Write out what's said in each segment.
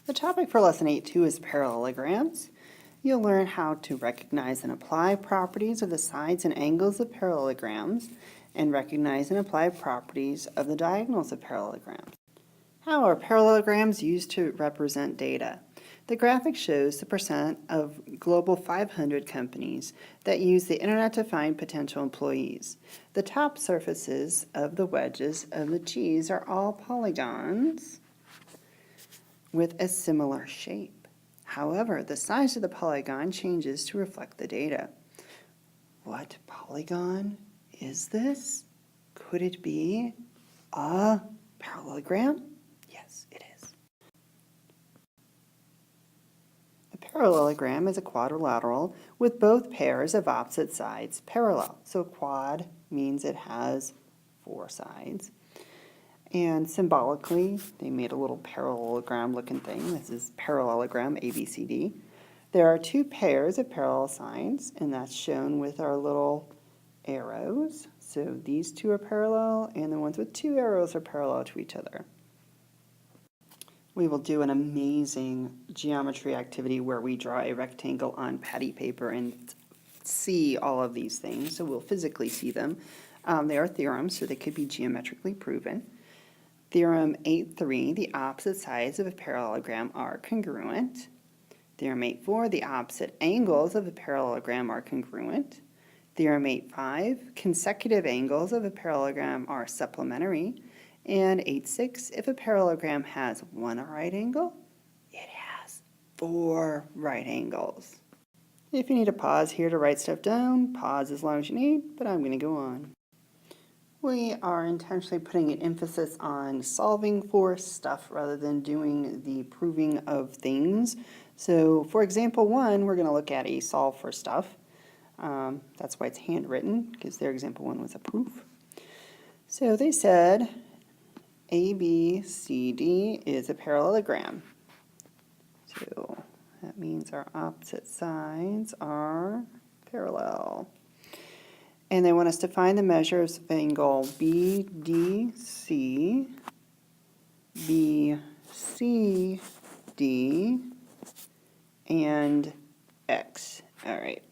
The topic for Lesson 8.2 is parallelograms. You'll learn how to recognize and apply properties of the sides and angles of parallelograms and recognize and apply properties of the diagonals of parallelograms. How are parallelograms used to represent data? The graphic shows the percent of global 500 companies that use the internet to find potential employees. The top surfaces of the wedges of the cheese are all polygons with a similar shape. However, the size of the polygon changes to reflect the data. What polygon is this? Could it be a parallelogram? Yes, it is. A parallelogram is a quadrilateral with both pairs of opposite sides parallel. So quad means it has 4 sides. And symbolically, they made a little parallelogram looking thing. This is parallelogram, ABCD. There are 2 pairs of parallel signs, and that's shown with our little arrows. So these 2 are parallel, and the ones with 2 arrows are parallel to each other. We will do an amazing geometry activity where we draw a rectangle on patty paper and see all of these things. So we'll physically see them. They are theorems, so they could be geometrically proven. Theorem 8.3, the opposite sides of a parallelogram are congruent. Theorem 8.4, the opposite angles of a parallelogram are congruent. Theorem 8.5, consecutive angles of a parallelogram are supplementary. And 8.6, if a parallelogram has 1 right angle, it has 4 right angles. If you need a pause here to write stuff down, pause as long as you need, but I'm going to go on. We are intentionally putting an emphasis on solving for stuff rather than doing the proving of things. So for example 1, we're going to look at a solve for stuff. That's why it's handwritten, because their example 1 was a proof. So they said ABCD is a parallelogram. So that means our opposite sides are parallel. And they want us to find the measures of angle BDC, BCD, and X. All right.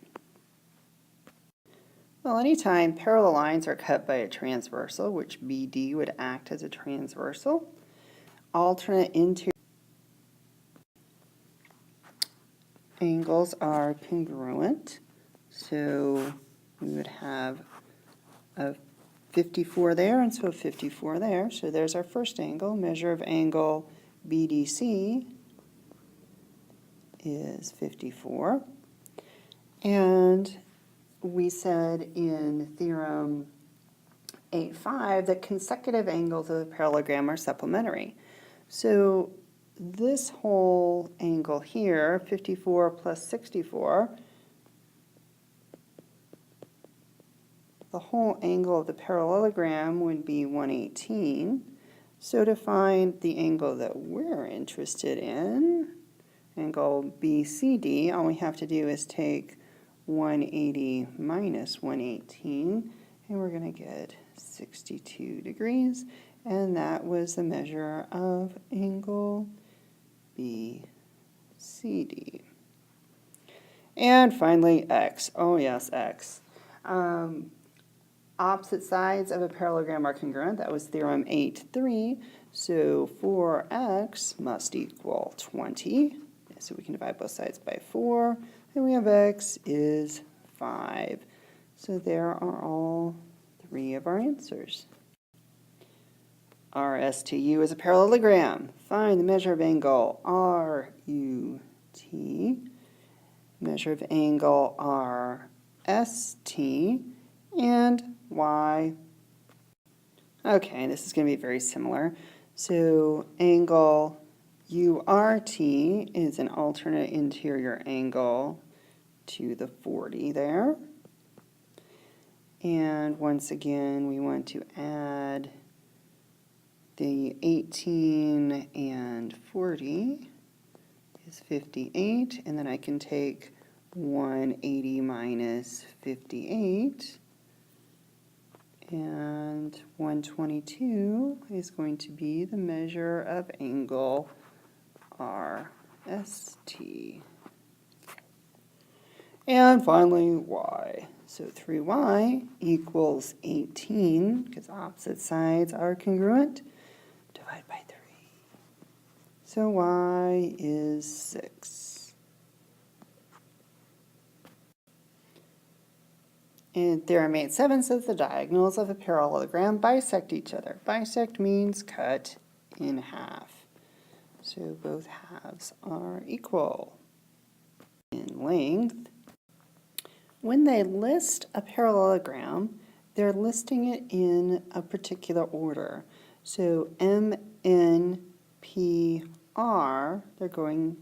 Well, anytime parallel lines are cut by a transversal, which BD would act as a transversal, alternate interior angles are congruent. So we would have a 54 there, and so a 54 there. So there's our first angle. Measure of angle BDC is 54. And we said in theorem 8.5 that consecutive angles of a parallelogram are supplementary. So this whole angle here, 54 plus 64, the whole angle of the parallelogram would be 118. So to find the angle that we're interested in, angle BCD, all we have to do is take 180 minus 118, and we're going to get 62 degrees. And that was the measure of angle BCD. And finally, X. Oh yes, X. Opposite sides of a parallelogram are congruent. That was theorem 8.3. So 4x must equal 20. So we can divide both sides by 4. And we have x is 5. So there are all 3 of our answers. RSTU is a parallelogram. Find the measure of angle RUT. Measure of angle RST. And Y. Okay, this is going to be very similar. So angle URT is an alternate interior angle to the 40 there. And once again, we want to add the 18 and 40 is 58. And then I can take 180 minus 58. And 122 is going to be the measure of angle RST. And finally, y. So 3y equals 18, because opposite sides are congruent. Divide by 3. So y is 6. And theorem 8.7 says the diagonals of a parallelogram bisect each other. Bisect means cut in half. So both halves are equal in length. When they list a parallelogram, they're listing it in a particular order. So M, N, P, R, they're going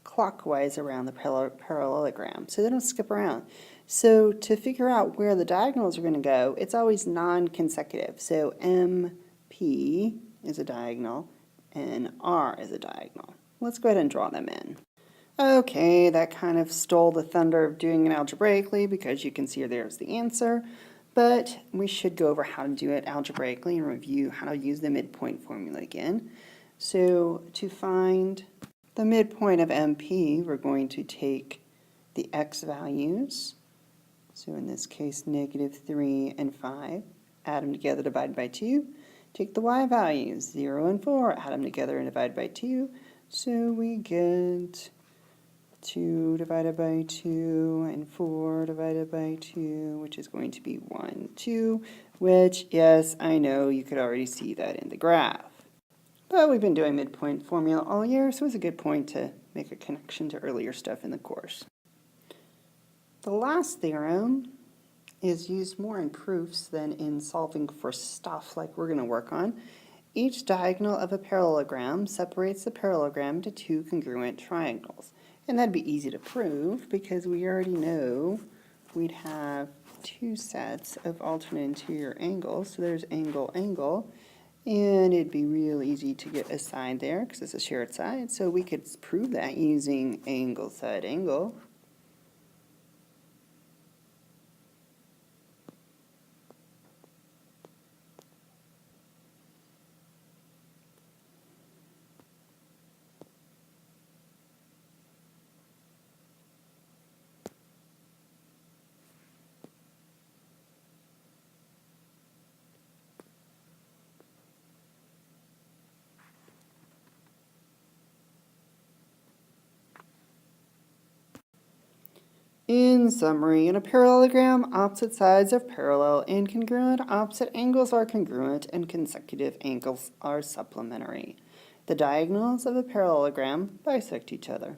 clockwise around the parallelogram, so they don't skip around. So to figure out where the diagonals are going to go, it's always non-consecutive. So MP is a diagonal, and R is a diagonal. Let's go ahead and draw them in. Okay, that kind of stole the thunder of doing it algebraically because you can see there's the answer, but we should go over how to do it algebraically and review how to use the midpoint formula again. So to find the midpoint of MP, we're going to take the x values, so in this case -3 and 5, add them together, divide by 2. Take the y values, 0 and 4, add them together and divide by 2, so we get 2 divided by 2 and 4 divided by 2, which is going to be 1, 2, which, yes, I know you could already see that in the graph. But we've been doing midpoint formula all year, so it's a good point to make a connection to earlier stuff in the course. The last theorem is used more in proofs than in solving for stuff like we're going to work on. Each diagonal of a parallelogram separates the parallelogram into two congruent triangles. And that'd be easy to prove because we already know we'd have two sets of alternate interior angles. So there's angle, angle. And it'd be real easy to get a side there because it's a shared side. So we could prove that using angle, side, angle. In summary, in a parallelogram, opposite sides are parallel and congruent, opposite angles are congruent, and consecutive angles are supplementary. The diagonals of a parallelogram bisect each other.